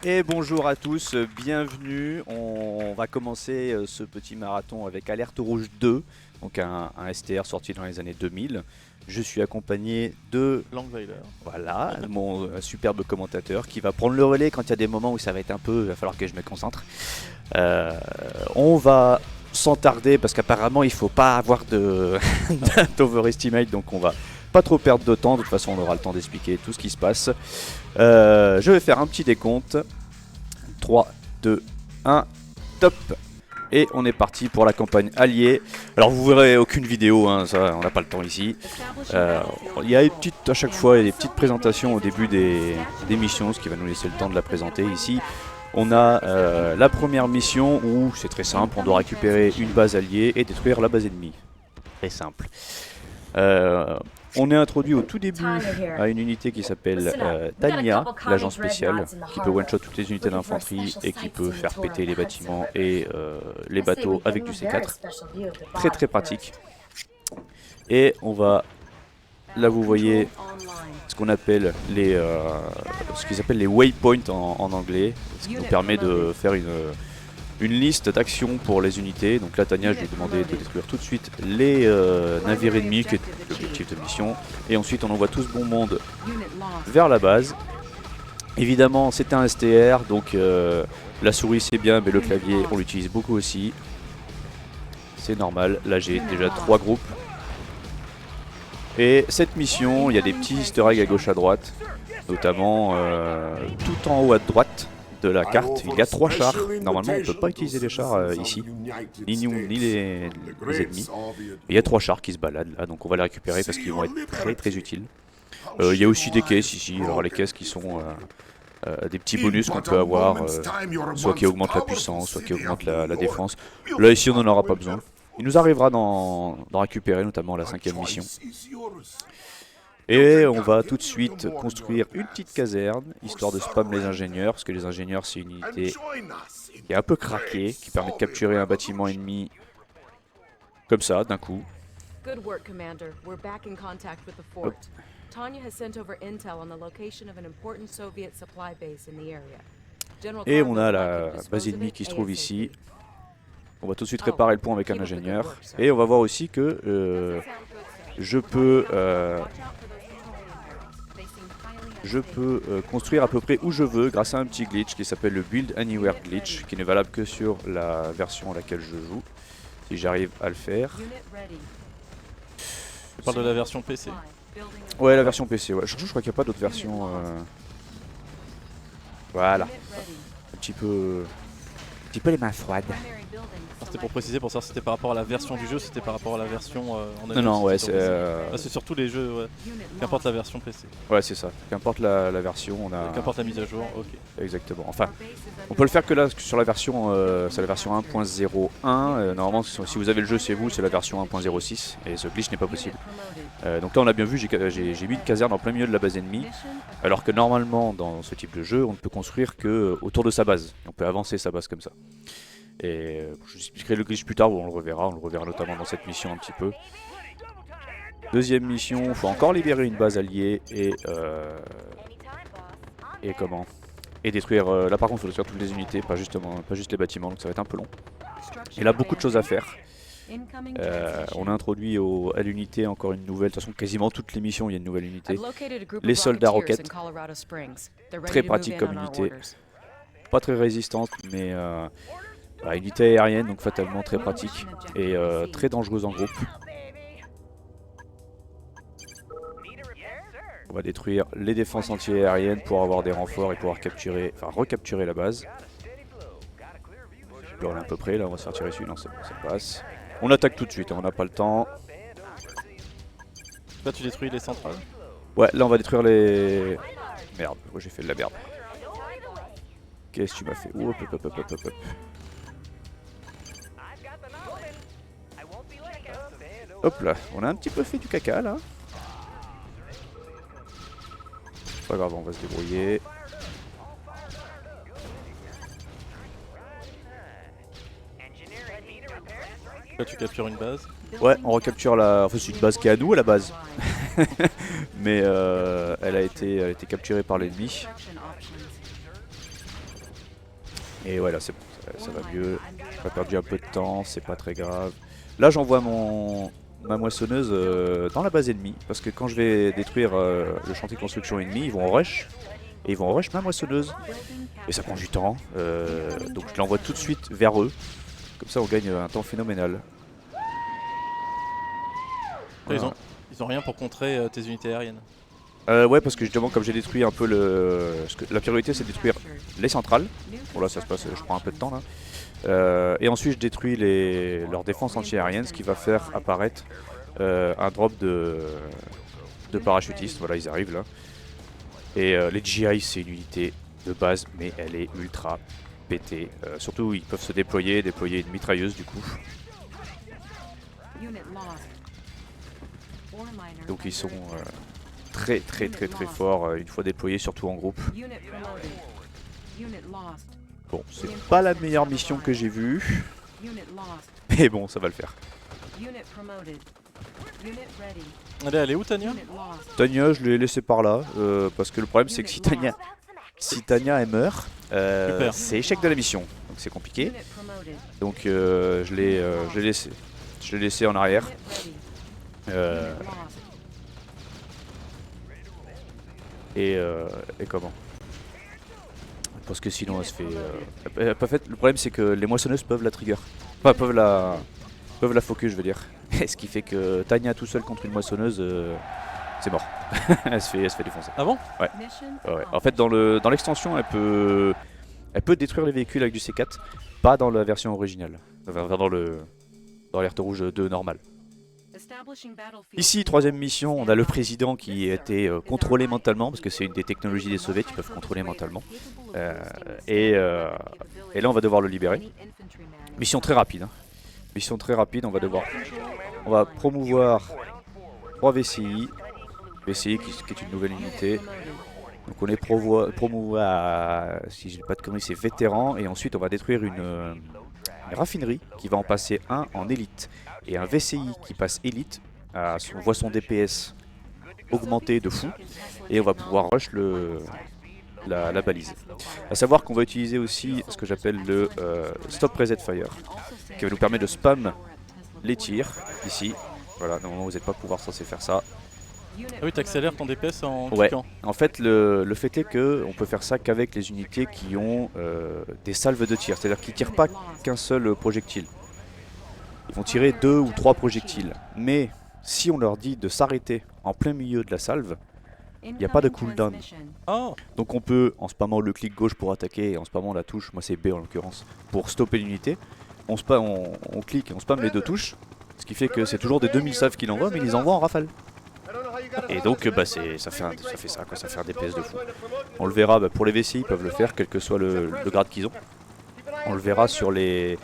Et bonjour à tous, bienvenue. On va commencer ce petit marathon avec Alerte Rouge 2, donc un STR sorti dans les années 2000. Je suis accompagné de Langweiler. voilà, mon superbe commentateur qui va prendre le relais quand il y a des moments où ça va être un peu, il va falloir que je me concentre. On va sans tarder parce qu'apparemment il faut pas avoir de d'overestimate, donc on va pas trop perdre de temps. De toute façon, on aura le temps d'expliquer tout ce qui se passe. Je vais faire un petit décompte. 3, 2, 1, top. Et on est parti pour la campagne alliée. Alors vous verrez aucune vidéo, hein, ça, on n'a pas le temps ici. Il y a à chaque fois il y a des petites présentations au début des missions, ce qui va nous laisser le temps de la présenter ici. On a la première mission où c'est très simple, on doit récupérer une base alliée et détruire la base ennemie. Très simple. On est introduit au tout début à une unité qui s'appelle Tanya, l'agent spécial, qui peut one-shot toutes les unités d'infanterie et qui peut faire péter les bâtiments et les bateaux avec du C4. Très très pratique. Et on va, là vous voyez ce qu'on appelle ce qu'ils appellent les waypoints en anglais, ce qui nous permet de faire une liste d'actions pour les unités. Donc là Tanya, je lui ai demandé de détruire tout de suite les navires ennemis, qui est l'objectif de mission. Et ensuite on envoie tout ce bon monde vers la base. Évidemment c'est un STR, donc la souris c'est bien, mais le clavier on l'utilise beaucoup aussi. C'est normal, là j'ai déjà 3 groupes. Et cette mission, il y a des petits easter eggs à gauche à droite, notamment tout en haut à droite de la carte, il y a 3 chars. Normalement, on ne peut pas utiliser les chars ici, ni nous, ni les ennemis. Il y a 3 chars qui se baladent là, donc on va les récupérer parce qu'ils vont être très très utiles. Il y a aussi des caisses ici, alors les caisses qui sont des petits bonus qu'on peut avoir, soit qui augmentent la puissance, soit qui augmentent la défense. Là ici on n'en aura pas besoin. Il nous arrivera d'en récupérer, notamment à la 5e mission. Et on va tout de suite construire une petite caserne, histoire de spam les ingénieurs, parce que les ingénieurs c'est une unité qui est un peu craquée, qui permet de capturer un bâtiment ennemi comme ça, d'un coup. Good work, Commander. We're back in contact with the fort. Tanya has sent over intel on the location of an important Soviet supply base in the area. Et on a la base ennemie qui se trouve ici. On va tout de suite réparer le pont avec un ingénieur. Et on va voir aussi que je peux construire à peu près où je veux grâce à un petit glitch qui s'appelle le Build Anywhere Glitch, qui n'est valable que sur la version à laquelle je joue, si j'arrive à le faire. Tu parles de la version PC. Ouais, la version PC, ouais. Je crois qu'il n'y a pas d'autre version. Voilà. Un petit peu les mains froides. C'était pour préciser, pour savoir si c'était par rapport à la version du jeu, c'était par rapport à la version en Non, non, ouais, c'est surtout les jeux, ouais. Qu'importe la version PC. Ouais, c'est ça. Qu'importe la version, on a. Qu'importe la mise à jour, ok. Exactement. Enfin, on peut le faire que là sur la version, c'est la version 1.01. Normalement, si vous avez le jeu, c'est vous, c'est la version 1.06 et ce glitch n'est pas possible. Donc là, on a bien vu, j'ai mis une caserne en plein milieu de la base ennemie, alors que normalement, dans ce type de jeu, on ne peut construire que autour de sa base. On peut avancer sa base comme ça. Et je vous expliquerai le glitch plus tard, où on le reverra notamment dans cette mission un petit peu. Deuxième mission, il faut encore libérer une base alliée et détruire, là par contre il faut détruire toutes les unités, pas juste les bâtiments, donc ça va être un peu long. Et là beaucoup de choses à faire. On a introduit à l'unité encore une nouvelle, de toute façon quasiment toutes les missions il y a une nouvelle unité. Les soldats roquettes, très pratique comme unité, pas très résistante mais unité aérienne, donc fatalement très pratique et très dangereuse en groupe. On va détruire les défenses anti-aériennes pour avoir des renforts et pouvoir recapturer la base. Là on est à peu près, là on va se faire tirer dessus, non c'est bon, ça passe. On attaque tout de suite, hein, on n'a pas le temps. Là tu détruis les centrales. Ouais, là on va détruire les... Merde, j'ai fait de la merde. Qu'est-ce que tu m'as fait? Hop, hop, hop, hop, hop, hop. Hop là, on a un petit peu fait du caca là. Pas grave, on va se débrouiller. Là tu captures une base. Ouais, on recapture la... Enfin c'est une base qui est à nous à la base. Mais elle a été capturée par l'ennemi. Et voilà, c'est bon, ça va mieux. J'ai pas perdu un peu de temps, c'est pas très grave. Là, j'envoie ma moissonneuse dans la base ennemie, parce que quand je vais détruire le chantier de construction ennemi, ils vont en rush. Et ils vont en rush ma moissonneuse. Et ça prend du temps, donc je l'envoie tout de suite vers eux. Comme ça, on gagne un temps phénoménal. Après, Voilà. ils ont rien pour contrer tes unités aériennes. Ouais, parce que justement, comme j'ai détruit un peu la priorité, c'est de détruire les centrales. Bon, là, ça se passe, je prends un peu de temps là. Et ensuite, je détruis leur défense anti-aérienne, ce qui va faire apparaître un drop de parachutistes. Voilà, ils arrivent là. Et les GI, c'est une unité de base, mais elle est ultra pétée. Surtout, ils peuvent se déployer une mitrailleuse du coup. Donc, ils sont très forts une fois déployés, surtout en groupe. Bon, c'est pas la meilleure mission que j'ai vue, mais bon, ça va le faire. Elle est où Tanya? Tanya, je l'ai laissé par là, parce que le problème c'est que si Tanya elle meurt, c'est échec de la mission, donc c'est compliqué. Donc je l'ai laissé. Je l'ai laissé en arrière. Et comment? Parce que sinon elle se fait... en fait, le problème c'est que les moissonneuses peuvent la trigger. Enfin, peuvent la focus, je veux dire. Ce qui fait que Tanya tout seul contre une moissonneuse, c'est mort. elle se fait défoncer. Ah bon? Ouais. En fait, dans l'extension, elle peut détruire les véhicules avec du C4, pas dans la version originale. Enfin, dans l'alerte rouge 2 normal. Ici, troisième mission, on a le président qui a été contrôlé mentalement, parce que c'est une des technologies des soviets qui peuvent contrôler mentalement. Et là, on va devoir le libérer. Mission très rapide. Mission très rapide, on va promouvoir 3 VCI. VCI qui est une nouvelle unité. Donc on est promouvoir à, si je dis pas de conneries, c'est vétéran. Et ensuite, on va détruire une raffinerie qui va en passer un en élite. Et un VCI qui passe élite, on voit son DPS augmenter de fou. Et on va pouvoir rush la balise. A savoir qu'on va utiliser aussi ce que j'appelle le Stop Reset Fire, qui va nous permettre de spam les tirs ici. Voilà, normalement vous n'êtes pas censé faire ça. Ah oui, t'accélères ton DPS en Ouais, cliquant. en fait le fait est que on peut faire ça qu'avec les unités qui ont des salves de tir, c'est-à-dire qu'ils ne tirent pas qu'un seul projectile. Ils vont tirer 2 ou 3 projectiles. Mais si on leur dit de s'arrêter en plein milieu de la salve, il n'y a pas de cooldown. Oh. Donc on peut, en spammant le clic gauche pour attaquer et en spammant la touche, moi c'est B en l'occurrence, pour stopper l'unité, on clique et on spamme les 2 touches, ce qui fait que c'est toujours des 2000 salves qu'il envoie, mais il les envoie en rafale. Et donc bah, ça fait un DPS de fou. On le verra pour les VCI, ils peuvent le faire, quel que soit le grade qu'ils ont. On le verra sur les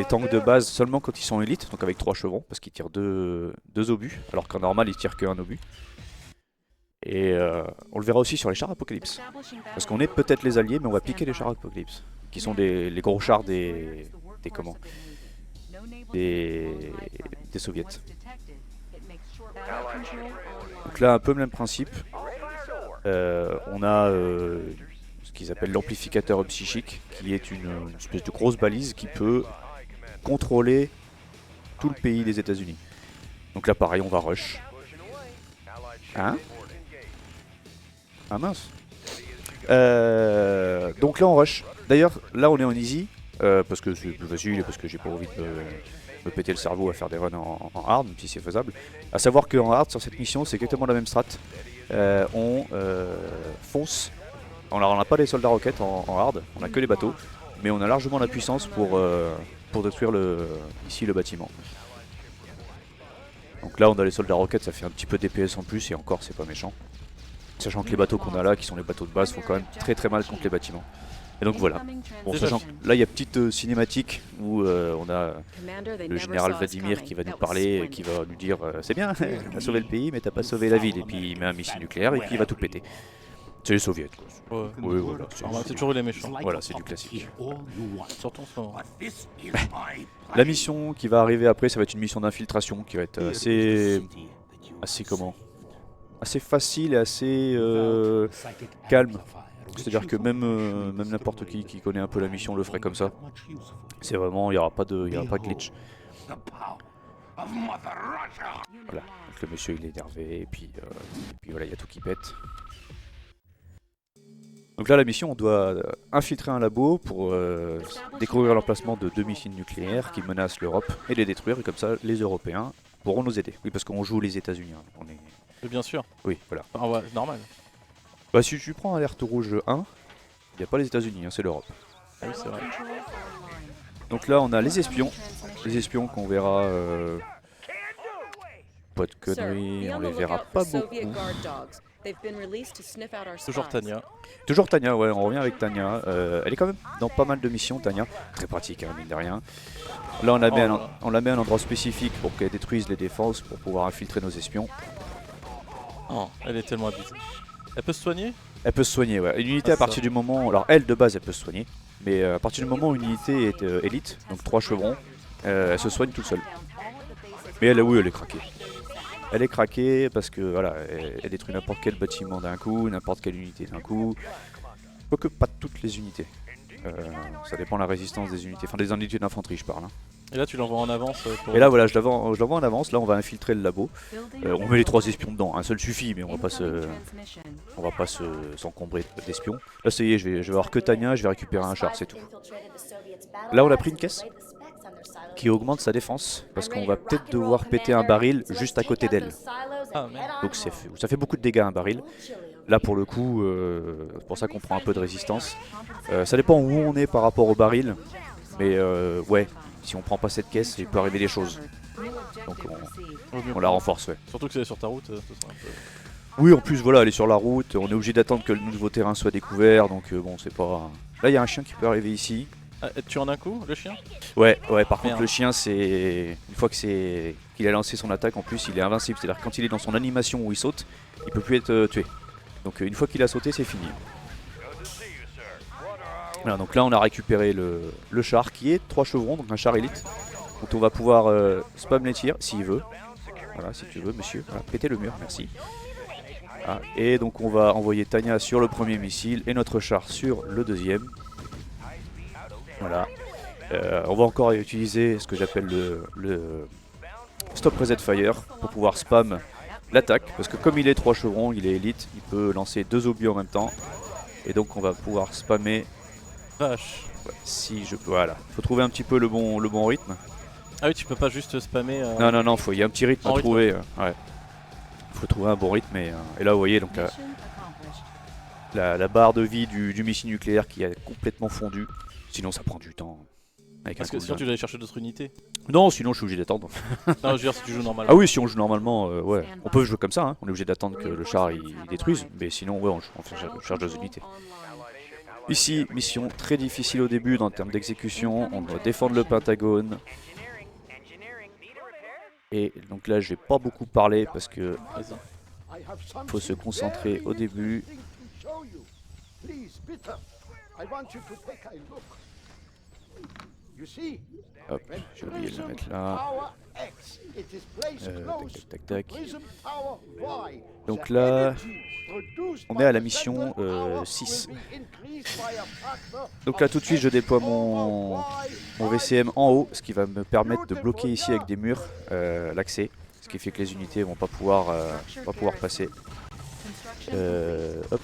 tanks de base seulement quand ils sont élites, donc avec 3 chevrons, parce qu'ils tirent 2 obus, alors qu'en normal ils tirent qu'un obus. Et on le verra aussi sur les chars Apocalypse. Parce qu'on est peut-être les alliés, mais on va piquer les chars Apocalypse. Qui sont les gros chars des soviets. Donc là, un peu le même principe. On a ce qu'ils appellent l'amplificateur psychique, qui est une espèce de grosse balise qui peut contrôler tout le pays des États-Unis. Donc là, pareil, on va rush. Hein? Ah mince. Donc là on rush. D'ailleurs là on est en easy parce que c'est plus facile et parce que j'ai pas envie de me péter le cerveau à faire des runs en hard, même si c'est faisable. A savoir qu'en hard sur cette mission c'est exactement la même strat. On fonce. On n'a pas les soldats roquettes en hard, on a que les bateaux, mais on a largement la puissance pour détruire ici le bâtiment. Donc là on a les soldats roquettes, ça fait un petit peu DPS en plus et encore c'est pas méchant. Sachant que les bateaux qu'on a là, qui sont les bateaux de base, font quand même très mal contre les bâtiments. Et donc voilà. Bon, sachant que là il y a petite cinématique où on a le général Vladimir qui va nous parler, qui va nous dire c'est bien, t'as sauvé le pays mais t'as pas sauvé la ville. Et puis il met un missile nucléaire et puis il va tout péter. C'est les soviets. Ouais. Oui, voilà. C'est toujours les méchants. Voilà, c'est du classique. Surtout en ce moment. La mission qui va arriver après, ça va être une mission d'infiltration qui va être assez facile et assez calme. C'est-à-dire que même n'importe qui connaît un peu la mission le ferait comme ça. C'est vraiment, il n'y aura pas de glitch. Voilà, donc le monsieur il est énervé et puis voilà, il y a tout qui pète. Donc là la mission, on doit infiltrer un labo pour découvrir l'emplacement de 2 missiles nucléaires qui menacent l'Europe et les détruire, et comme ça les Européens pourront nous aider. Oui, parce qu'on joue les États-Unis. Hein. On est... Mais bien sûr. Oui, voilà. Ah ouais, normal. Bah si tu prends Alerte Rouge 1, il n'y a pas les États-Unis, hein, c'est l'Europe. Ah oui, c'est vrai. Donc là on a les espions qu'on verra... Pas de conneries, on les verra pas beaucoup. Toujours Tanya. Toujours Tanya, ouais, on revient avec Tanya. Elle est quand même dans pas mal de missions, Tanya. Très pratique, hein, mine de rien. Là, on la met à un endroit spécifique pour qu'elle détruise les défenses, pour pouvoir infiltrer nos espions. Oh, elle est tellement abusée. Elle peut se soigner? Elle peut se soigner, ouais. Une unité à partir du moment... Alors, elle, de base, elle peut se soigner. Mais à partir du moment où une unité est élite, donc 3 chevrons, elle se soigne toute seule. Mais elle, oui, elle est craquée. Elle est craquée parce que voilà, elle détruit n'importe quel bâtiment d'un coup, n'importe quelle unité d'un coup. Quoique pas toutes les unités. Ça dépend de la résistance des unités. Enfin, des unités d'infanterie, je parle. Hein. Et là, tu l'envoies en avance pour... Et là, voilà, je l'envoie en avance. Là, on va infiltrer le labo. On met les 3 espions dedans. Un seul suffit, mais on va pas s'encombrer d'espions. Là, ça y est, je vais avoir que Tanya, je vais récupérer un char, c'est tout. Là, on a pris une caisse qui augmente sa défense, parce qu'on va peut-être devoir péter un baril juste à côté d'elle. Ah, merde. Donc ça fait beaucoup de dégâts un baril. Là pour le coup, c'est pour ça qu'on prend un peu de résistance. Ça dépend où on est par rapport au baril, mais ouais, si on prend pas cette caisse, il peut arriver des choses. Donc on la renforce, ouais. Surtout que c'est sur ta route, ce sera un peu... Oui, en plus voilà, elle est sur la route, on est obligé d'attendre que le nouveau terrain soit découvert, donc bon, c'est pas... Là il y a un chien qui peut arriver ici. Ah, tu en as un coup, le chien? Ouais, par contre Merde. le chien, c'est une fois qu'il a lancé son attaque, en plus il est invincible, c'est-à-dire que quand il est dans son animation où il saute, il peut plus être tué. Donc une fois qu'il a sauté, c'est fini. Voilà, donc là on a récupéré le char qui est 3 chevrons, donc un char élite. Donc on va pouvoir spam les tirs s'il veut. Voilà, si tu veux monsieur, voilà, péter le mur, merci. Ah, et donc on va envoyer Tanya sur le premier missile et notre char sur le deuxième. Voilà. On va encore utiliser ce que j'appelle le stop reset fire pour pouvoir spam l'attaque, parce que comme il est 3 chevrons, il est élite, il peut lancer 2 obus en même temps, et donc on va pouvoir spammer. Vache. Ouais, si je peux, voilà. Faut trouver un petit peu le bon rythme. Ah oui, tu peux pas juste spammer... Non, il y a un petit rythme à rythme. trouver. Ouais. Faut trouver un bon rythme, et là vous voyez donc la barre de vie du missile nucléaire qui a complètement fondu. Sinon ça prend du temps. Parce que sinon tu dois aller chercher d'autres unités. Non, sinon je suis obligé d'attendre. Non, je veux dire si tu joues normalement. Ah oui, si on joue normalement, ouais. On peut jouer comme ça, hein. On est obligé d'attendre que le char il détruise, mais sinon ouais, on charge des unités. Ici, mission très difficile au début en termes d'exécution, on doit défendre le Pentagone. Et donc là je vais pas beaucoup parler parce que faut se concentrer au début. Hop, j'ai oublié de le mettre là. Tac. Donc là, on est à la mission 6. Donc là tout de suite je déploie mon VCM en haut, ce qui va me permettre de bloquer ici avec des murs l'accès. Ce qui fait que les unités vont pas pouvoir passer. Hop.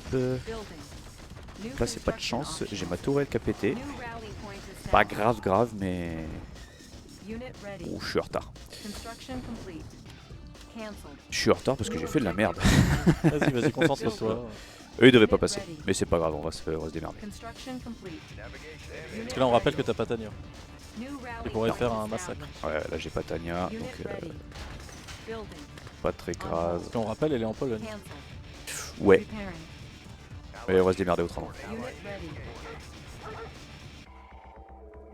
Là c'est pas de chance, j'ai ma tourelle qui a pété. Pas grave, mais... Oh, je suis en retard. Je suis en retard parce que j'ai fait de la merde. Vas-y, concentre-toi. Eux ils devraient pas passer, mais c'est pas grave, on va se démerder. Parce que là on rappelle que t'as pas Tanya. Il pourrait faire un massacre. Ouais, là j'ai pas Tanya, donc pas très grave. Parce qu'on rappelle, elle est en Pologne. Ouais, mais on va se démerder autrement.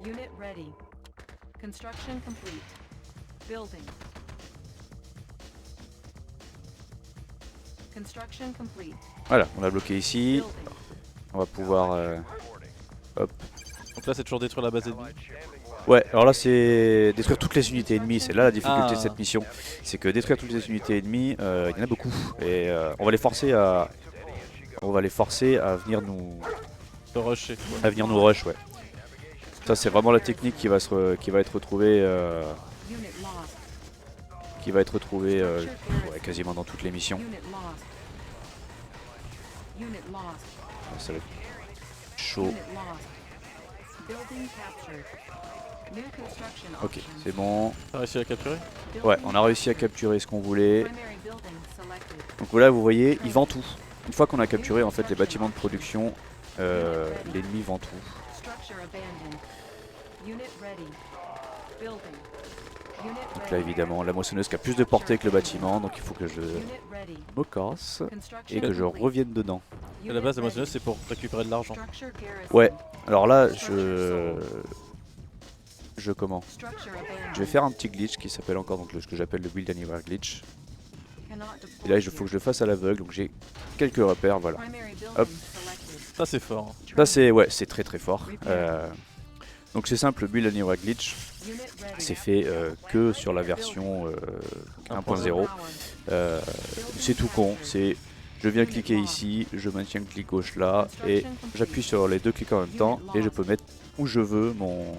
Unit ready. Construction complete. Building. Construction complete. Voilà, on l'a bloqué ici. Building. On va pouvoir... hop. Donc là c'est toujours détruire la base ennemie. Ouais, alors là c'est détruire toutes les unités ennemies, c'est là la difficulté de Ah. cette mission. C'est que détruire toutes les unités ennemies, il y en a beaucoup. Et on va les forcer à on va les forcer à venir nous De rusher. rush, ouais. Ça c'est vraiment la technique qui va être retrouvée ouais, quasiment dans toutes les missions. Ça va être chaud. Ok, c'est bon. T'as réussi à capturer? Ouais, on a réussi à capturer ce qu'on voulait. Donc voilà, vous voyez, il vend tout. Une fois qu'on a capturé en fait les bâtiments de production, l'ennemi vend tout. Donc là évidemment, la moissonneuse qui a plus de portée que le bâtiment, donc il faut que je me casse et que je revienne dedans. À la base, la moissonneuse, c'est pour récupérer de l'argent. Ouais, alors là, comment? Je vais faire un petit glitch qui s'appelle encore donc ce que j'appelle le Build Anywhere glitch. Et là, il faut que je le fasse à l'aveugle, donc j'ai quelques repères, voilà. Hop. Ça, c'est fort. Ça c'est très très fort. Donc c'est simple, le Build Anywhere glitch, c'est fait que sur la version 1.0. C'est tout con, c'est je viens cliquer ici, je maintiens le clic gauche là et j'appuie sur les deux clics en même temps et je peux mettre où je veux mon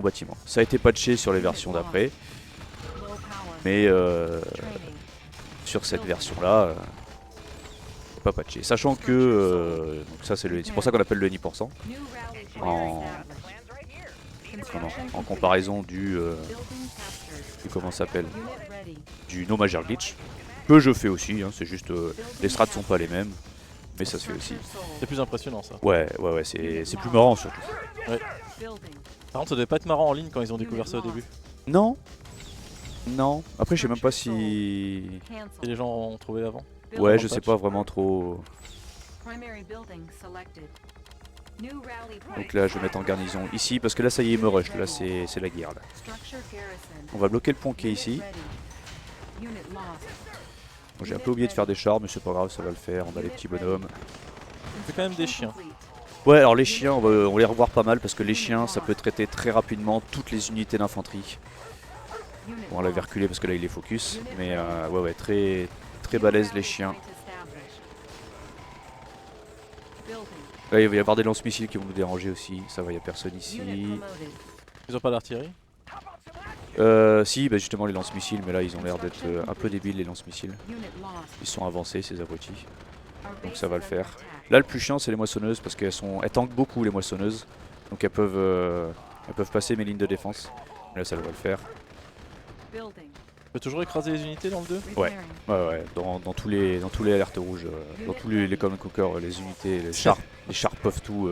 bâtiment. Ça a été patché sur les versions d'après, mais sur cette version là, pas patché. Sachant que donc ça c'est pour ça qu'on appelle le 10% en comparaison du comment ça s'appelle, du No Major Glitch que je fais aussi, hein, c'est juste les strats sont pas les mêmes, mais ça se fait aussi. C'est plus impressionnant ça. Ouais, c'est plus marrant surtout. Ouais. Par contre, ça devait pas être marrant en ligne quand ils ont découvert ça au début. Non. Après, je sais même pas si. Et les gens ont trouvé avant. Ouais, je sais pas vraiment trop. Donc là, je vais mettre en garnison ici parce que là, ça y est, il me rush. Là, c'est la guerre. Là. On va bloquer le pont qui est ici. Bon, j'ai un peu oublié de faire des chars, mais c'est pas grave, ça va le faire. On a les petits bonhommes. C'est quand même des chiens. Ouais, alors les chiens, on va les revoir pas mal parce que les chiens, ça peut traiter très rapidement toutes les unités d'infanterie. Bon, on l'avait reculé parce que là, il est focus. Mais ouais, très balèze les chiens. Là, il va y avoir des lance-missiles qui vont nous déranger aussi. Ça va, il n'y a personne ici. Ils ont pas d'artillerie? Si, bah justement les lance-missiles, mais là ils ont l'air d'être un peu débiles les lance-missiles. Ils sont avancés ces abrutis. Donc ça va le faire. Là le plus chiant c'est les moissonneuses parce qu'elles tankent beaucoup les moissonneuses. Donc elles peuvent passer mes lignes de défense. Mais là ça devrait le faire. Tu peux toujours écraser les unités dans le 2? Ouais, dans tous les alertes rouges, dans tous les Command Conquer, les unités, les chars peuvent tout.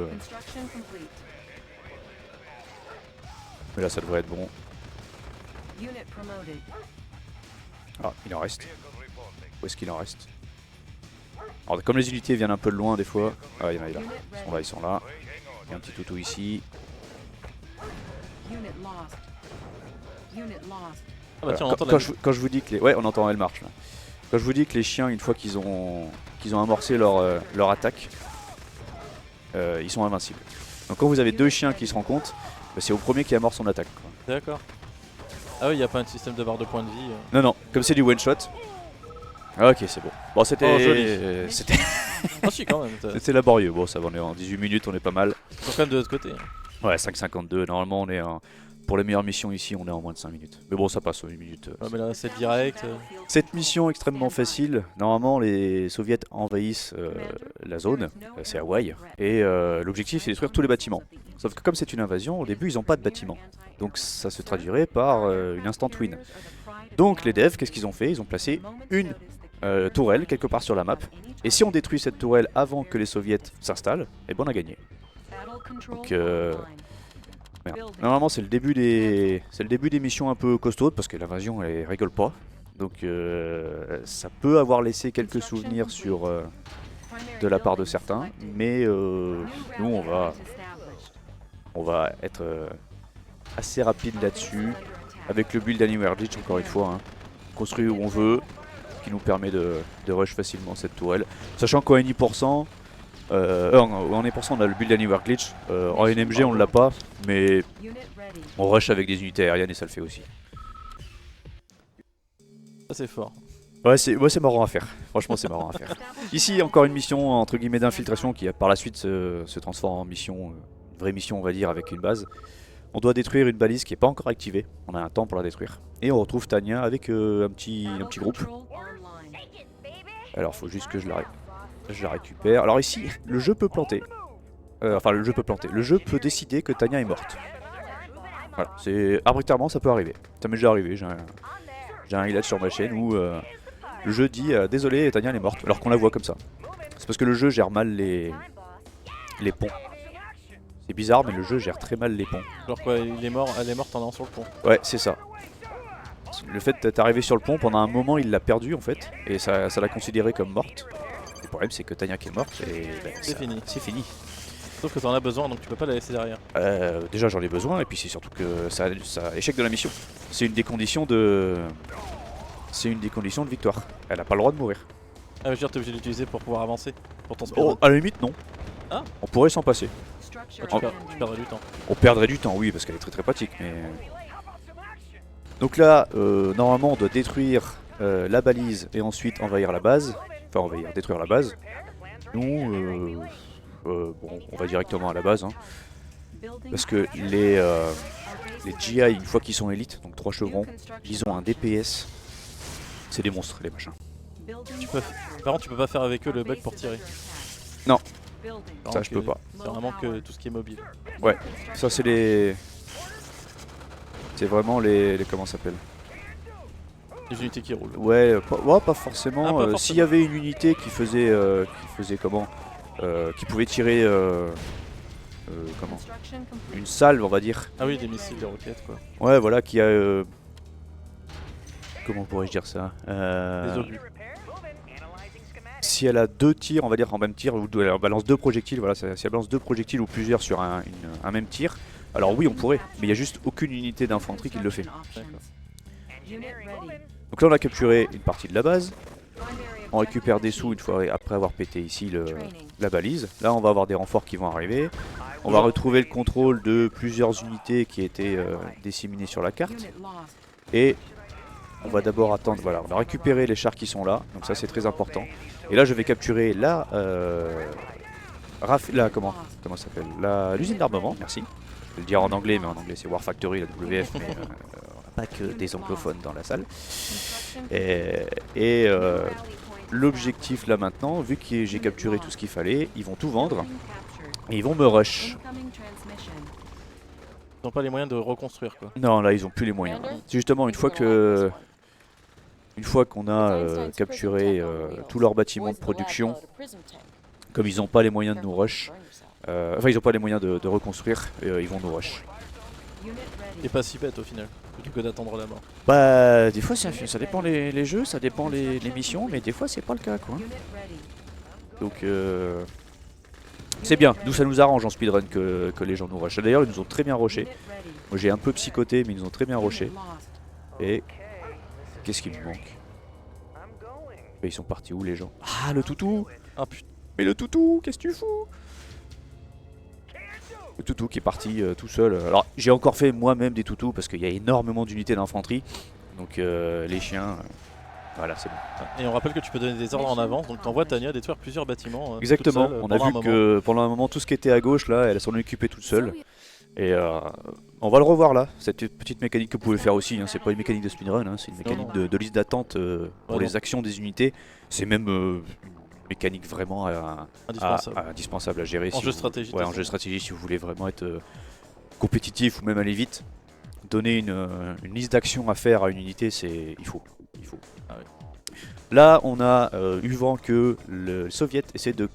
Mais là ça devrait être bon. Ah, il en reste. Où est-ce qu'il en reste? Alors comme les unités viennent un peu de loin des fois. Ah, il y en a là. Ils sont là. Il y a un petit toutou ici. Ah bah tiens, on entend Quand je vous dis que les... Ouais, on entend, elle marche là. Quand je vous dis que les chiens, une fois qu'ils ont amorcé leur attaque, ils sont invincibles. Donc quand vous avez deux chiens qui se rencontrent, bah, c'est au premier qui amorce son attaque. D'accord. Ah oui, il n'y a pas un système de barre de points de vie. Non, comme c'est du one shot. Ah, ok, c'est bon. Bon, c'était. joli. C'était Ah si, quand même. c'était laborieux. Bon, ça va, on est en 18 minutes, on est pas mal. Ils sont quand même de l'autre côté. Ouais, 5,52. Normalement, on est pour les meilleures missions ici, on est en moins de 5 minutes. Mais bon, ça passe en 8 minutes. Ouais, mais là, c'est direct. Cette mission extrêmement facile, normalement les soviets envahissent la zone, c'est Hawaï, et l'objectif c'est de détruire tous les bâtiments. Sauf que comme c'est une invasion, au début ils n'ont pas de bâtiments. Donc ça se traduirait par une instant win. Donc les devs, qu'est-ce qu'ils ont fait? Ils ont placé une tourelle quelque part sur la map. Et si on détruit cette tourelle avant que les soviets s'installent, eh ben on a gagné. Donc normalement c'est le début des missions un peu costaudes parce que l'invasion elle rigole pas. Donc ça peut avoir laissé quelques souvenirs de la part de certains, mais nous on va être assez rapide là-dessus avec le build Anywhere Glitch encore une fois, hein. Construit où on veut, qui nous permet de rush facilement cette tourelle, sachant qu'en NI%, en NI% on a le build Anywhere Glitch, en NMG on l'a pas, mais on rush avec des unités aériennes et ça le fait aussi. Ça c'est fort. Ouais, c'est marrant à faire. Franchement, c'est marrant à faire. Ici, encore une mission entre guillemets d'infiltration qui par la suite se transforme en mission, une vraie mission, on va dire, avec une base. On doit détruire une balise qui n'est pas encore activée. On a un temps pour la détruire. Et on retrouve Tanya avec un petit groupe. Alors, faut juste que je la récupère. Alors ici, le jeu peut planter. Enfin, le jeu peut planter. Le jeu peut décider que Tanya est morte. Voilà, c'est arbitrairement, ça peut arriver. Ça m'est déjà arrivé. J'ai un highlight sur ma chaîne où le jeu dit désolé, Tanya elle est morte, alors qu'on la voit comme ça. C'est parce que le jeu gère mal les ponts. C'est bizarre, mais le jeu gère très mal les ponts. Genre quoi, elle est morte en allant sur le pont. Ouais, c'est ça. Le fait d'être arrivé sur le pont, pendant un moment il l'a perdu en fait, et ça l'a considéré comme morte. Le problème c'est que Tanya qui est morte, et c'est fini. C'est fini. Sauf que t'en as besoin, donc tu peux pas la laisser derrière. Déjà j'en ai besoin, et puis c'est surtout que ça échec de la mission. C'est une des conditions de... C'est une des conditions de victoire. Elle a pas le droit de mourir. Ah, je veux dire, t'es obligé de l'utiliser pour pouvoir avancer. Pour ton speedrun. Oh, à la limite non. Ah. On pourrait s'en passer. Ah, tu perdrais du temps. On perdrait du temps, oui, parce qu'elle est très pratique, mais... Donc là, normalement on doit détruire la balise et ensuite envahir la base. Enfin détruire la base. Nous, bon, on va directement à la base, hein, parce que les GI, une fois qu'ils sont élites, donc 3 chevrons, ils ont un DPS. C'est des monstres, les machins. Par contre, tu peux pas faire avec eux le bug pour tirer. Non, Par ça contre, je peux pas. C'est vraiment que tout ce qui est mobile. Ouais, ça c'est les... C'est vraiment les... Comment ça s'appelle? Les unités qui roulent. Ouais, pas forcément. Ah, pas forcément. S'il y avait une unité qui faisait comment qui pouvait tirer comment une salve, on va dire. Ah oui, des missiles, des roquettes quoi. Ouais, voilà, qui a comment pourrais-je dire ça Des obus. Si elle a 2 tirs, on va dire en même tir, ou elle balance 2 projectiles, voilà, si elle balance 2 projectiles ou plusieurs sur un même tir, alors oui on pourrait, mais il n'y a juste aucune unité d'infanterie qui le fait. Donc là on a capturé une partie de la base, on récupère des sous une fois après avoir pété ici la balise. Là on va avoir des renforts qui vont arriver, on va retrouver le contrôle de plusieurs unités qui étaient disséminées sur la carte, et on va d'abord attendre, voilà, on va récupérer les chars qui sont là, donc ça c'est très important. Et là je vais capturer comment ça s'appelle, l'usine d'armement, merci. Je vais le dire en anglais, mais en anglais c'est War Factory, la WF, mais on n'a pas que des anglophones dans la salle. Et l'objectif là maintenant, vu que j'ai capturé tout ce qu'il fallait, ils vont tout vendre et ils vont me rush. Ils n'ont pas les moyens de reconstruire quoi. Non, là ils ont plus les moyens. C'est justement une fois qu'on a capturé tous leurs bâtiments de production, comme ils n'ont pas les moyens de nous rush, enfin ils n'ont pas les moyens de reconstruire, ils vont nous rush. Et pas si bête au final, plutôt que d'attendre la mort. Bah des fois ça dépend les jeux, ça dépend les missions, mais des fois c'est pas le cas quoi. Donc c'est bien, nous ça nous arrange en speedrun que les gens nous rushent. D'ailleurs ils nous ont très bien rushé. Moi j'ai un peu psychoté mais ils nous ont très bien rushé. Et qu'est-ce qui me manque? Mais ils sont partis où les gens? Ah le toutou! Ah putain. Mais le toutou, qu'est-ce que tu fous? Le toutou qui est parti tout seul. Alors j'ai encore fait moi-même des toutous parce qu'il y a énormément d'unités d'infanterie. Donc les chiens, voilà c'est bon. Et on rappelle que tu peux donner des ordres en avance, donc t'envoies Tanya détruire plusieurs bâtiments. Exactement, seule, on a vu que pendant un moment tout ce qui était à gauche là, elle s'en occupait toute seule. Et on va le revoir là, cette petite mécanique que vous pouvez faire aussi, hein. C'est pas une mécanique de speedrun, hein. C'est une mécanique de liste d'attente pour les actions des unités. C'est même une mécanique vraiment indispensable à gérer. En jeu stratégie. Ouais, en jeu stratégie si vous voulez vraiment être compétitif ou même aller vite. Donner une liste d'actions à faire à une unité, il faut. Ah oui. Là on a eu vent que le soviet essaie de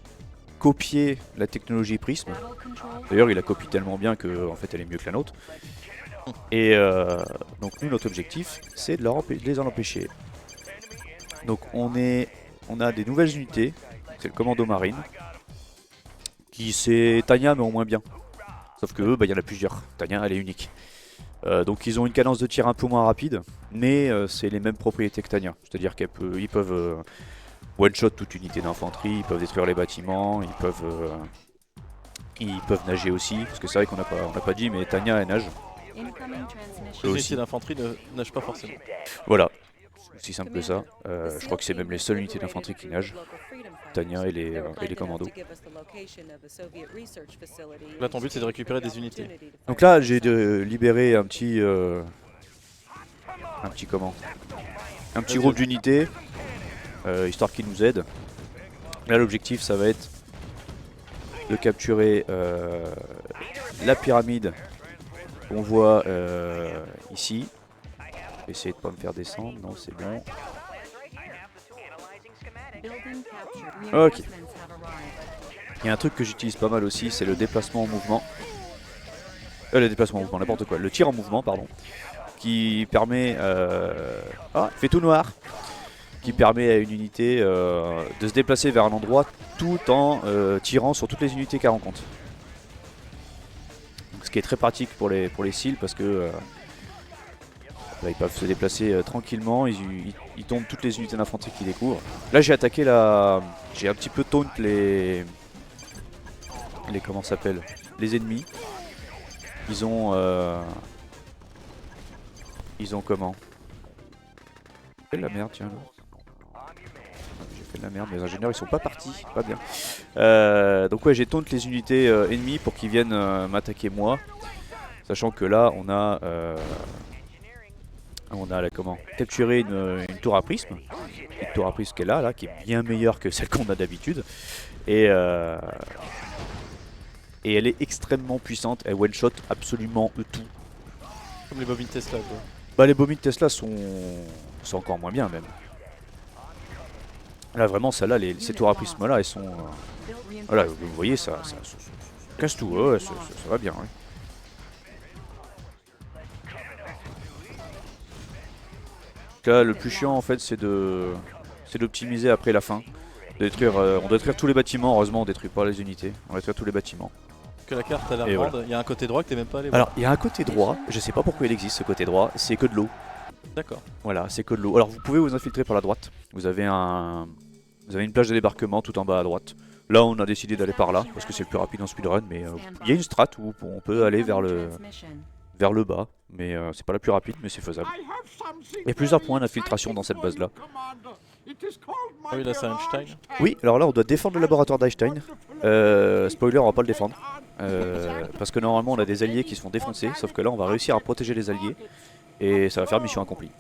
copier la technologie Prism. D'ailleurs il la copie tellement bien que en fait elle est mieux que la nôtre. Et donc nous notre objectif c'est de les en empêcher. Donc on a des nouvelles unités, c'est le commando marine, qui c'est Tanya mais au moins bien. Sauf que eux il y en a plusieurs, Tanya elle est unique. Donc ils ont une cadence de tir un peu moins rapide, mais c'est les mêmes propriétés que Tanya. C'est-à-dire qu'ils peuvent one-shot toute unité d'infanterie, ils peuvent détruire les bâtiments, ils peuvent nager aussi. Parce que c'est vrai qu'on n'a pas dit, mais Tanya elle nage. Les unités d'infanterie ne nagent pas forcément. Voilà. Aussi simple que ça. Je crois que c'est même les seules unités d'infanterie qui nagent. Tanya et les commandos. Là, ton but, c'est de récupérer des unités. Donc là, j'ai libéré un petit comment? Un petit groupe d'unités, histoire qu'ils nous aident. Là, l'objectif, ça va être de capturer la pyramide qu'on voit ici. Essayer de pas me faire descendre, non, c'est bon. Ok. Il y a un truc que j'utilise pas mal aussi, c'est le déplacement en mouvement. Le déplacement en mouvement, n'importe quoi. Le tir en mouvement, pardon. Qui permet... Ah, il fait tout noir. Qui permet à une unité de se déplacer vers un endroit tout en tirant sur toutes les unités qu'elle rencontre. Donc, ce qui est très pratique pour les SEAL parce que là, ils peuvent se déplacer tranquillement, ils tombent toutes les unités d'infanterie qu'ils découvrent. Là j'ai attaqué la... J'ai un petit peu taunt les comment ça s'appelle, les ennemis. Ils ont comment? J'ai fait de la merde, tiens. J'ai fait de la merde, les ingénieurs ils sont pas partis, pas bien. Donc ouais, j'ai taunt les unités ennemies pour qu'ils viennent m'attaquer moi. Sachant que là on a capturé une tour à prisme. Une tour à prisme qui est là, qui est bien meilleure que celle qu'on a d'habitude. Et elle est extrêmement puissante, elle one-shot absolument tout. Comme les bobines Tesla quoi. Bah les bobines Tesla sont encore moins bien même. Là vraiment celles-là, ces tours à prisme là, elles sont... Voilà, vous voyez ça casse tout, ouais, ça va bien. Ouais. Là, le plus chiant en fait c'est d'optimiser après la fin. On doit détruire tous les bâtiments, heureusement on détruit pas les unités, on détruit tous les bâtiments. Que la carte a l'air grande, voilà. Il y a un côté droit que t'es même pas allé voir. Alors il y a un côté droit, je sais pas pourquoi il existe ce côté droit, c'est que de l'eau. D'accord. Voilà, c'est que de l'eau. Alors vous pouvez vous infiltrer par la droite, vous avez une plage de débarquement tout en bas à droite. Là on a décidé d'aller par là, parce que c'est le plus rapide en speedrun, mais il y a une strat où on peut aller vers le bas, mais c'est pas la plus rapide, mais c'est faisable. Il y a plusieurs points d'infiltration dans cette base là. Ah oui, là c'est Einstein. Oui, alors là on doit défendre le laboratoire d'Einstein. Spoiler, on va pas le défendre. Parce que normalement on a des alliés qui se font défoncer, sauf que là on va réussir à protéger les alliés. Et ça va faire mission accomplie.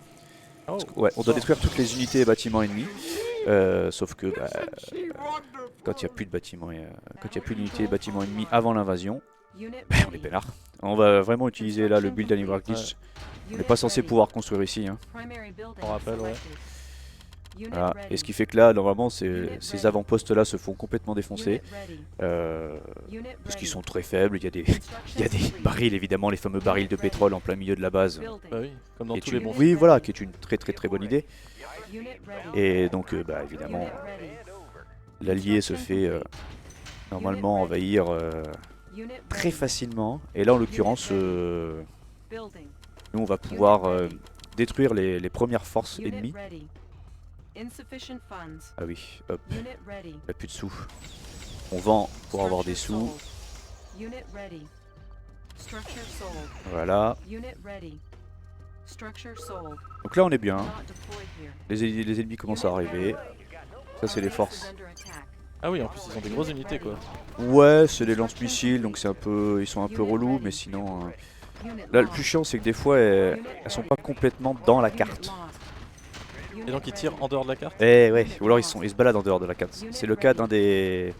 Oh. Ouais, on doit détruire toutes les unités et bâtiments ennemis. Sauf que quand il n'y a plus de bâtiments, quand il n'y a plus d'unités et bâtiments ennemis avant l'invasion, on est peinard. On va vraiment utiliser là le build Animal Glitch. On n'est pas censé pouvoir construire ici. Hein. On rappelle, ouais. Voilà. Et ce qui fait que là, normalement, ces avant-postes là se font complètement défoncer. Parce qu'ils sont très faibles. Il y a des barils, évidemment, les fameux barils de pétrole en plein milieu de la base. Bah oui, comme dans tous les bons. Oui, voilà, qui est une très bonne idée. Et donc, évidemment, l'allié se fait normalement envahir très facilement. Et là, en l'occurrence, nous, on va pouvoir détruire les premières forces ennemies. Ah oui, hop, il n'y a plus de sous. On vend pour avoir des sous. Voilà. Donc là on est bien. Les ennemis commencent à arriver. Ça c'est les forces. Ah oui, en plus ils ont des grosses unités quoi. Ouais, c'est des lance-missiles, donc ils sont un peu relous, mais sinon... Là le plus chiant c'est que des fois elles sont pas complètement dans la carte. Et donc ils tirent en dehors de la carte? Eh ouais, ou alors ils se baladent en dehors de la carte. C'est le cas d'un des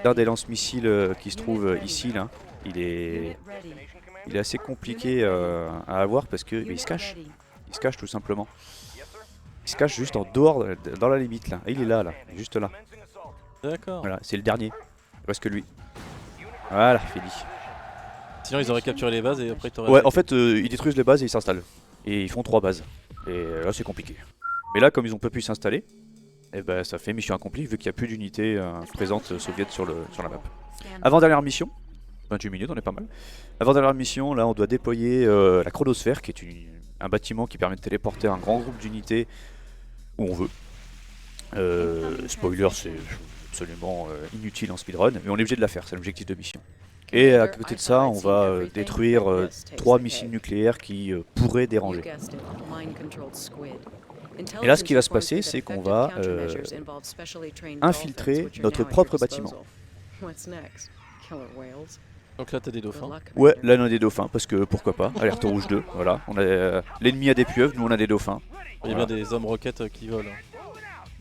lance-missiles qui se trouve ici là. Il est assez compliqué à avoir parce que il se cache. Il se cache tout simplement. Il se cache juste en dehors, dans la limite là. Et il est là, juste là. D'accord. Voilà, c'est le dernier. Il reste que lui. Voilà, fini. Sinon ils auraient capturé les bases et après ils t'auraient... Ouais, en fait ils détruisent les bases et ils s'installent. Et ils font 3 bases. Et là c'est compliqué. Mais là comme ils ont pas pu s'installer, et ben ça fait mission accomplie vu qu'il n'y a plus d'unités présentes soviétiques sur la map. Avant dernière mission, 28 minutes, on est pas mal. Avant dernière mission, là on doit déployer la chronosphère qui est un bâtiment qui permet de téléporter un grand groupe d'unités où on veut. Spoiler, c'est absolument inutile en speedrun, mais on est obligé de la faire, c'est l'objectif de mission. Et à côté de ça, on va détruire 3 missiles nucléaires qui pourraient déranger. Et là, ce qui va se passer, c'est qu'on va infiltrer notre propre bâtiment. Donc là, t'as des dauphins. Ouais, là on a des dauphins, parce que pourquoi pas, Alerte Rouge 2, voilà. On a l'ennemi a des pieuvres, nous on a des dauphins. Il y a bien des hommes roquettes qui volent.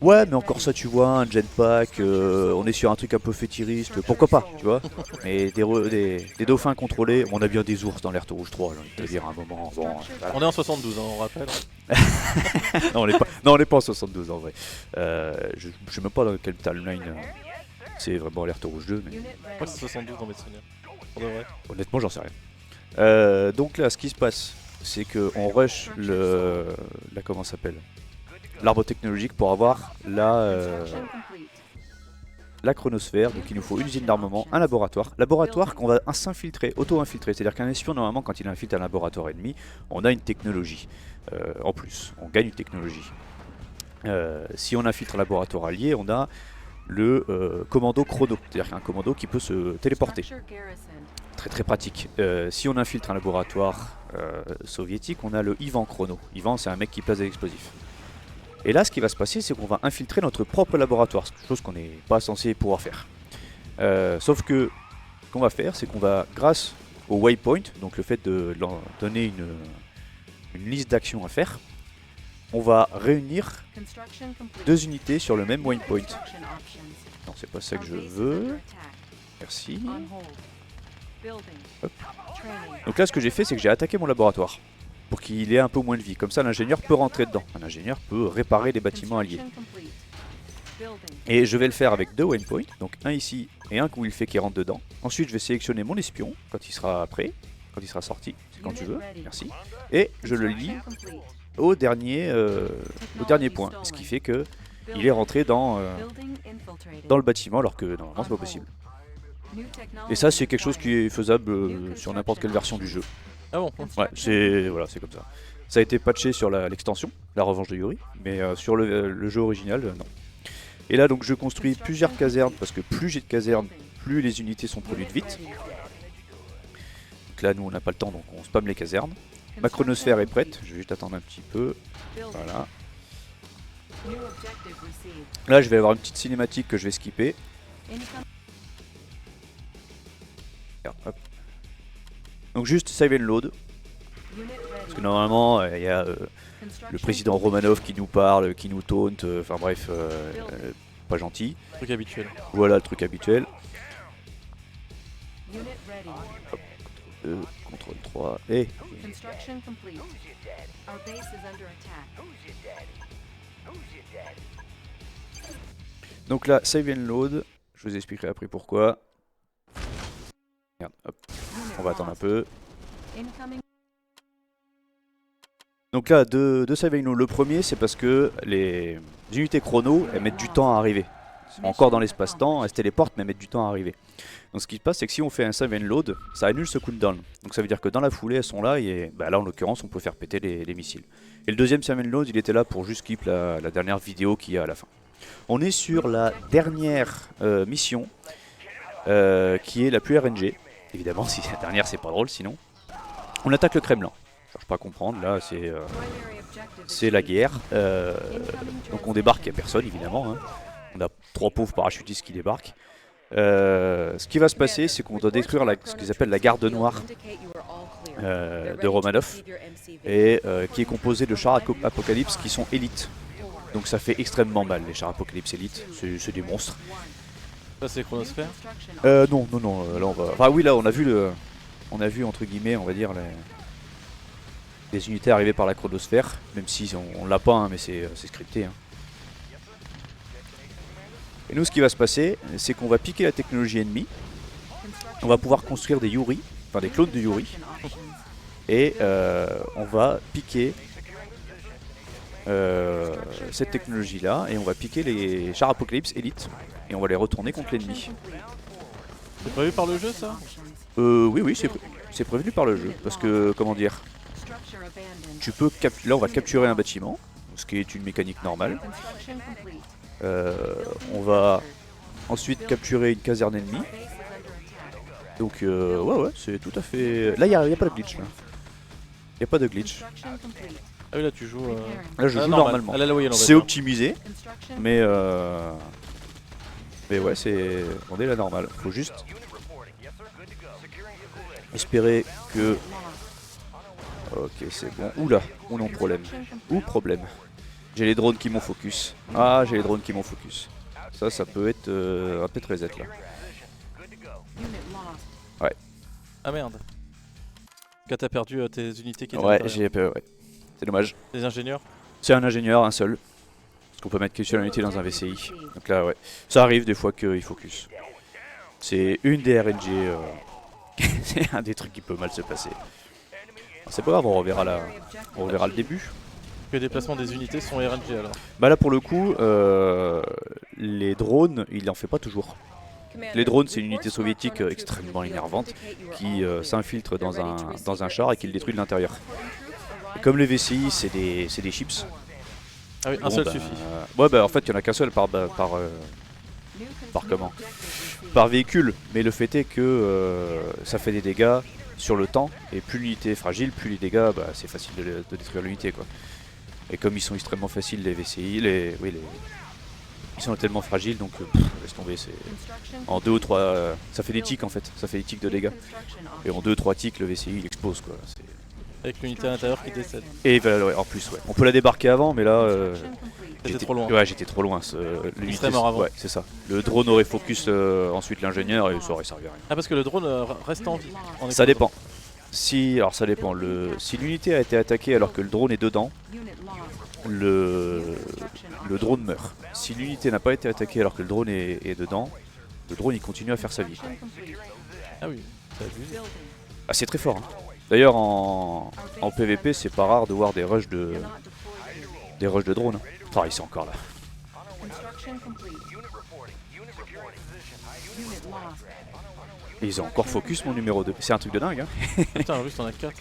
Ouais, mais encore ça, tu vois, un jetpack, on est sur un truc un peu fétiriste, pourquoi pas, tu vois. Mais des dauphins contrôlés, on a bien des ours dans l'Alerte Rouge 3, j'ai envie de te dire à un moment. Bon, voilà. On est en 72, hein, on rappelle. Non, on n'est pas en 72 en vrai. Je sais même pas dans quel timeline c'est vraiment Alerte Rouge 2, mais Je crois que c'est 72 dans mes souvenirs. Pour de vrai. honnêtement, j'en sais rien. Donc là, ce qui se passe, c'est qu'on rush comment ça s'appelle, l'arbre technologique pour avoir la chronosphère. Donc il nous faut une usine d'armement, un laboratoire qu'on va s'infiltrer, auto-infiltrer. C'est-à-dire qu'un espion, normalement, quand il infiltre un laboratoire ennemi, on a une technologie. En plus, on gagne une technologie. Si on infiltre un laboratoire allié, on a le commando chrono, c'est-à-dire un commando qui peut se téléporter. Très très pratique. Si on infiltre un laboratoire soviétique, on a le Ivan chrono. Ivan, c'est un mec qui place des explosifs. Et là, ce qui va se passer, c'est qu'on va infiltrer notre propre laboratoire, chose qu'on n'est pas censé pouvoir faire. Sauf que, ce qu'on va faire, c'est qu'on va, grâce au waypoint, donc le fait de leur donner une liste d'actions à faire, on va réunir deux unités sur le même waypoint. Non, c'est pas ça que je veux. Merci. Hop. Donc là, ce que j'ai fait, c'est que j'ai attaqué mon laboratoire pour qu'il ait un peu moins de vie. Comme ça, l'ingénieur peut rentrer dedans. Un ingénieur peut réparer les bâtiments alliés. Et je vais le faire avec deux waypoints, donc un ici et un où il fait qu'il rentre dedans. Ensuite, je vais sélectionner mon espion quand il sera prêt, quand il sera sorti, c'est quand tu veux, merci. Et je le lis au dernier point, ce qui fait que il est rentré dans le bâtiment alors que normalement c'est pas possible. Et ça, c'est quelque chose qui est faisable sur n'importe quelle version du jeu. Ah bon? Ouais, c'est comme ça. Ça a été patché sur l'extension, la revanche de Yuri, mais sur le jeu original, non. Et là, donc, je construis plusieurs casernes, parce que plus j'ai de casernes, plus les unités sont produites vite. Donc là, nous, on n'a pas le temps, donc on spamme les casernes. Ma chronosphère est prête, je vais juste attendre un petit peu. Voilà. Là, je vais avoir une petite cinématique que je vais skipper. Hop. Donc juste save and load. Parce que normalement, il y a le président Romanov qui nous parle, qui nous taunte, enfin bref, pas gentil. Truc habituel. Voilà le truc habituel. Hop. Contrôle 3 et... Donc là, save and load, je vous expliquerai après pourquoi. Regarde, hop. On va attendre un peu. Donc là, deux save and load. Le premier, c'est parce que les unités chrono, elles mettent du temps à arriver. Elles sont encore dans l'espace-temps, elles se téléportent, mais elles mettent du temps à arriver. Donc ce qui se passe, c'est que si on fait un save and load, ça annule ce cooldown. Donc ça veut dire que dans la foulée, elles sont là, et bah là en l'occurrence, on peut faire péter les missiles. Et le deuxième save and load, il était là pour juste skip la dernière vidéo qu'il y a à la fin. On est sur la dernière mission, qui est la plus RNG. Évidemment, si la dernière, c'est pas drôle sinon. On attaque le Kremlin. Je cherche pas à comprendre, là c'est la guerre. Donc on débarque, il n'y a personne évidemment. Hein. On a 3 pauvres parachutistes qui débarquent. Ce qui va se passer, c'est qu'on doit détruire ce qu'ils appellent la garde noire de Romanov, et qui est composée de chars Apocalypse qui sont élites. Donc ça fait extrêmement mal, les chars Apocalypse élites, c'est des monstres. Ça c'est chronosphère? Non, là on va... Enfin oui, là on a vu entre guillemets, on va dire, les unités arrivées par la chronosphère, même si on l'a pas, hein, mais c'est scripté. Hein. Et nous, ce qui va se passer, c'est qu'on va piquer la technologie ennemie, on va pouvoir construire des Yuri, enfin des clones de Yuri, et on va piquer cette technologie là, et on va piquer les chars Apocalypse Elite, et on va les retourner contre l'ennemi. C'est prévu par le jeu ça? Oui, c'est prévenu par le jeu, parce que, comment dire, tu peux là on va capturer un bâtiment, ce qui est une mécanique normale. On va ensuite capturer une caserne ennemie. Donc ouais, c'est tout à fait... Là il n'y a pas de glitch. Il n'y a pas de glitch. Ah oui, là tu joues. Là je joue normal. normalement. À la loyale, on va C'est dire. optimisé, Construction mais ouais, on est là normal. Faut juste espérer que. Ok, c'est bon. Oula, on est en problème. Ou problème. J'ai les drones qui m'ont focus. Ah, j'ai les drones qui m'ont focus. Ça peut être un peu reset là. Ouais. Ah merde. Quand t'as perdu tes unités qui étaient à Ouais, l'intérieur. j'ai peur, ouais. C'est dommage. Les ingénieurs. C'est un ingénieur, un seul. Parce qu'on peut mettre qu'une seule unité dans un VCI. Donc là, ouais. Ça arrive des fois qu'il focus. C'est une des RNG. C'est un des trucs qui peut mal se passer. C'est pas grave, on reverra le début. Les déplacements des unités sont RNG alors. Bah là pour le coup, les drones, il en fait pas toujours. Les drones, c'est une unité soviétique extrêmement énervante qui s'infiltre dans un char et qui le détruit de l'intérieur. Et comme les VCI, c'est des chips. Ah oui, un bon, seul bah, suffit. Ouais, bah en fait, il y en a qu'un seul par véhicule. Mais le fait est que ça fait des dégâts sur le temps. Et plus l'unité est fragile, plus les dégâts, bah, c'est facile de détruire l'unité, quoi. Et comme ils sont extrêmement faciles, les VCI, ils sont tellement fragiles, donc laisse tomber. C'est en 2 ou 3, ça fait des tics en fait, ça fait des tics de dégâts. Et en 2 ou 3 tics, le VCI il explose, quoi. Avec l'unité à l'intérieur qui décède. Et bah, ouais, en plus, ouais. On peut la débarquer avant, mais là, J'étais trop loin. Ouais, j'étais trop loin. Il serait mort avant. Ouais, c'est ça. Le drone aurait focus ensuite l'ingénieur et ça aurait servi à rien. Ah parce que le drone reste en vie. Ça dépend. Alors ça dépend. Si l'unité a été attaquée alors que le drone est dedans, le drone meurt. Si l'unité n'a pas été attaquée alors que le drone est dedans, le drone il continue à faire sa vie. Ah oui, c'est abusé. Ah, c'est très fort. Hein. D'ailleurs en PVP c'est pas rare de voir des rushs de drone. Ah, ils sont encore là. Et ils ont encore focus mon numéro 2. C'est un truc de dingue. Hein. Putain, juste on a 4.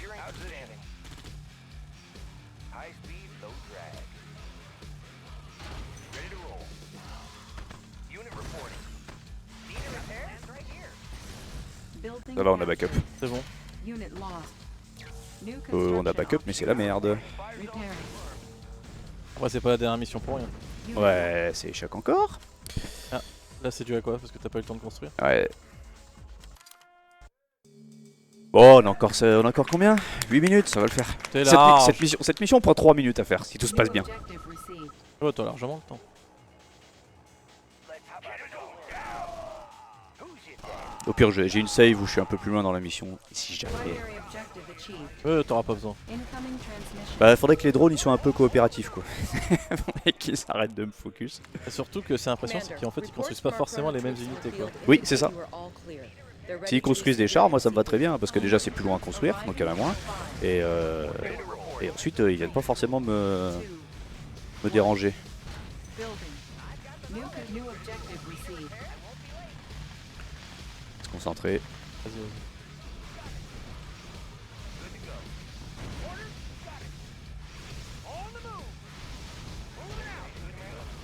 Ça va, on a backup. C'est bon. On a backup mais c'est la merde. Ouais, c'est pas la dernière mission pour rien. Ouais, c'est échec encore. Là c'est dû à quoi? Parce que t'as pas eu le temps de construire. Ouais. Bon, on a encore combien? 8 minutes, ça va le faire. T'es large. Cette mission prend 3 minutes à faire si tout se passe bien. Ouais, t'as largement le temps. Au pire, j'ai une save où je suis un peu plus loin dans la mission. Si jamais. T'auras pas besoin. Bah, faudrait que les drones ils soient un peu coopératifs, quoi. Et qu'ils arrêtent de me focus. Et surtout que c'est l'impression c'est qu'en fait ils construisent pas forcément les mêmes unités quoi. Oui, c'est ça. S'ils construisent des chars, moi ça me va très bien parce que déjà c'est plus loin à construire, donc il y en a moins. Et ensuite ils viennent pas forcément me déranger. Se concentrer. Vas-y, vas-y.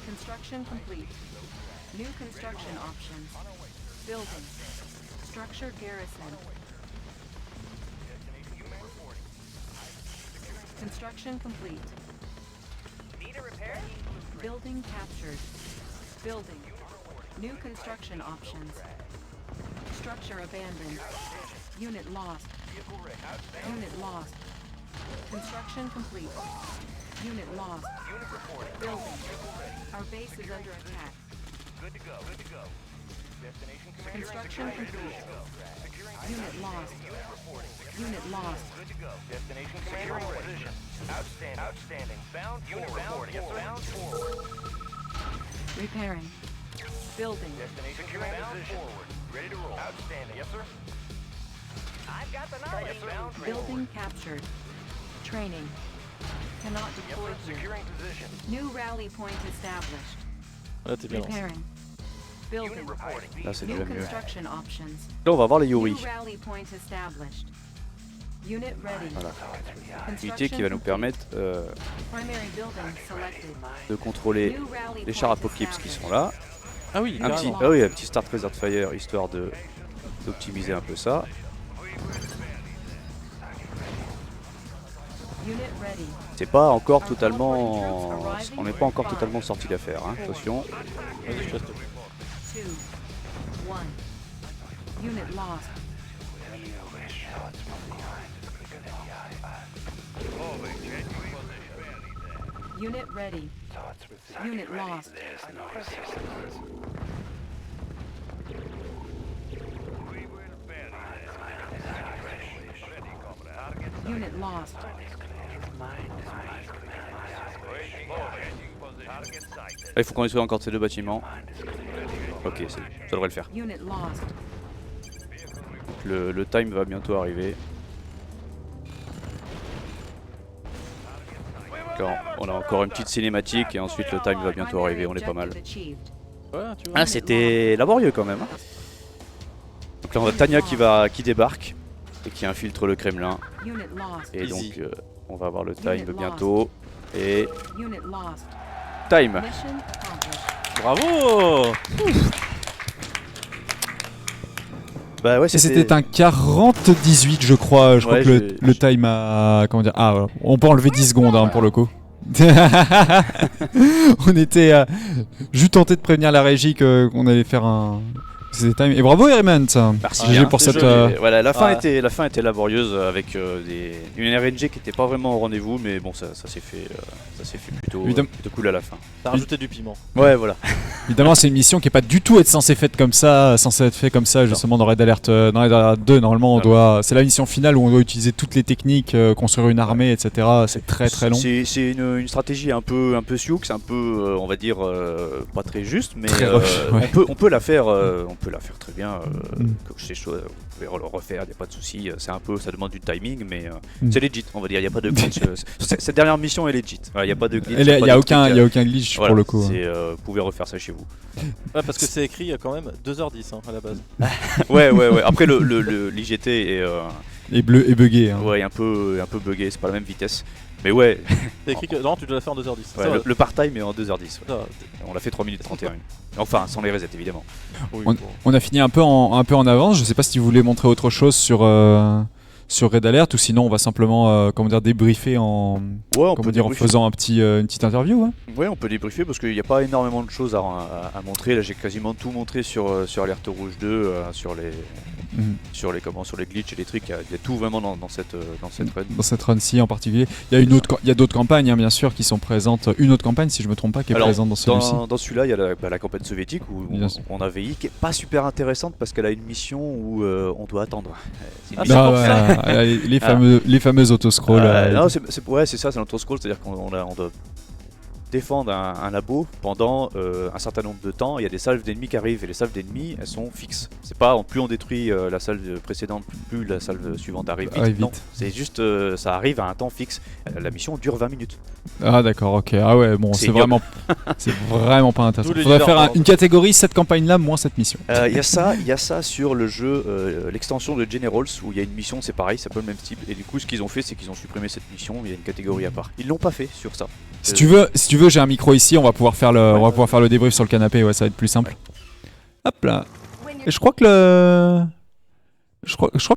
Construction complete. New construction options. Building. Structure garrison. Construction complete. Building captured. Building. New construction options. Structure abandoned. Unit lost. Unit lost. Construction complete. Unit lost. Building. Our base is under attack. Good to go. Good to go. Construction complete. Unit lost. Unit lost. Good to go. Destination commander in position. Outstanding. Outstanding. Bound forward. Yes, bound forward. Repairing. Building. Destination commander forward. Ready to roll. Outstanding. Yes, sir. I've got the knowledge. Yes, bound building captured. Training. Cannot deploy here. Securing position. New rally point established. Là t'es bien lancé. Repairing. Building. Là c'est New déjà mieux. construction options. Là on va voir les Yuri. New rally point established. Unit ready. Voilà. Unité qui va nous permettre Primary building selected. de contrôler New rally les chars point Apocalypse qui established. sont là. Ah oui, Un petit, carrément. un petit start reserve fire histoire d'optimiser un peu ça. Unit ready. C'est pas encore totalement. On n'est pas encore totalement sorti d'affaire, hein. Attention. Vas-y, je teste. 2, 1. Unit lost. Unit ready. Unit lost. Unit lost. Il faut qu'on détruise encore ces deux bâtiments. Ok, ça devrait le faire. Unit lost. Le time va bientôt arriver. D'accord, on a encore une petite cinématique et ensuite le time va bientôt arriver, on est pas mal. Objective achieved. Ouais, tu vois. Ah, c'était laborieux quand même, hein. Donc là on a Tanya qui débarque et qui infiltre le Kremlin. Unit lost. Et Easy. donc on va avoir le time bientôt. Et Unit lost. time. Mission accomplished. Bravo. Bah ouais, Et c'était un 40-18 je crois. Je crois Ouais, que le time a... Comment dire? Ah, on peut enlever 10 secondes hein, pour le coup. On était juste tenté de prévenir la régie qu'on allait faire un... C'était time. Et bravo Herman. Merci GG bien. pour C'est cette... joli. Voilà, la fin Ouais. était laborieuse avec une RNG qui n'était pas vraiment au rendez-vous, mais bon, ça s'est fait plutôt cool à la fin. T'as rajouté du piment. Ouais, voilà. Évidemment, c'est une mission qui est pas du tout être censée faite comme ça, censée être faite comme ça justement dans Red Alert, dans Red Alert 2. Normalement, on doit, c'est la mission finale où on doit utiliser toutes les techniques, construire une armée, etc. C'est très très long. C'est une stratégie un peu Sioux, c'est un peu, on va dire, pas très juste, mais Très rush, ouais. on peut la faire très bien. Mm. C'est chaud, vous pouvez le refaire, il y a pas de souci. C'est un peu, ça demande du timing, mais Mm. c'est legit, on va dire. Il y a pas de glitch. Cette dernière mission est legit. Il y a pas de glitch. Il pas y a de aucun, truc, il y a aucun glitch voilà, pour le coup. c'est, vous pouvez refaire ça chez vous. Ouais, parce que c'est écrit quand même 2h10 hein, à la base. Ouais. Après l'IGT est Et bleu et buggé. Hein. un peu buggé, c'est pas la même vitesse. Mais ouais, C'est écrit que non, tu dois la faire en 2h10. ouais, Ça va. le part-time est en 2h10. Ouais. Ça va. On l'a fait 3 minutes 31. Enfin, sans les resets évidemment. Oui, On- bon. On a fini un peu en avance. Je sais pas si vous voulez montrer autre chose sur Red Alert ou sinon on va simplement débriefer en Ouais, en faisant une petite interview. Ouais. Ouais, on peut débriefer parce qu'il n'y a pas énormément de choses à montrer. Là, j'ai quasiment tout montré sur Alerte Rouge 2, sur les glitches et les trucs. Il y a tout vraiment dans cette run. Dans cette run-ci en particulier. Il y a d'autres campagnes hein, bien sûr qui sont présentes. Une autre campagne si je me trompe pas qui est Alors, présente dans celui-ci. Dans celui-là, il y a la campagne soviétique où Bien sûr. on a VI qui est pas super intéressante parce qu'elle a une mission où on doit attendre. C'est une Ah, mission c'est Ah, pour ouais, ça. les fameuses autoscrolls. non, c'est ça, c'est l'autoscroll, c'est-à-dire qu'on doit défendre un labo pendant un certain nombre de temps. Il y a des salves d'ennemis qui arrivent et les salves d'ennemis elles sont fixes. C'est pas plus on détruit la salve précédente, plus la salve suivante arrive vite. Arrive vite. Non, c'est juste ça arrive à un temps fixe. La mission dure 20 minutes. Ah d'accord, ok. Ah ouais, bon, C'est c'est vraiment pas intéressant. Tous les Faudrait leaders, faire pardon. une catégorie cette campagne-là moins cette mission. Il y a ça sur le jeu, l'extension de Generals où il y a une mission, c'est pareil, c'est pas le même type. Et du coup, ce qu'ils ont fait, c'est qu'ils ont supprimé cette mission. Il y a une catégorie à part. Ils l'ont pas fait sur ça. Si tu veux, j'ai un micro ici, on va pouvoir faire le débrief sur le canapé, ouais, ça va être plus simple. Hop là. Et je crois que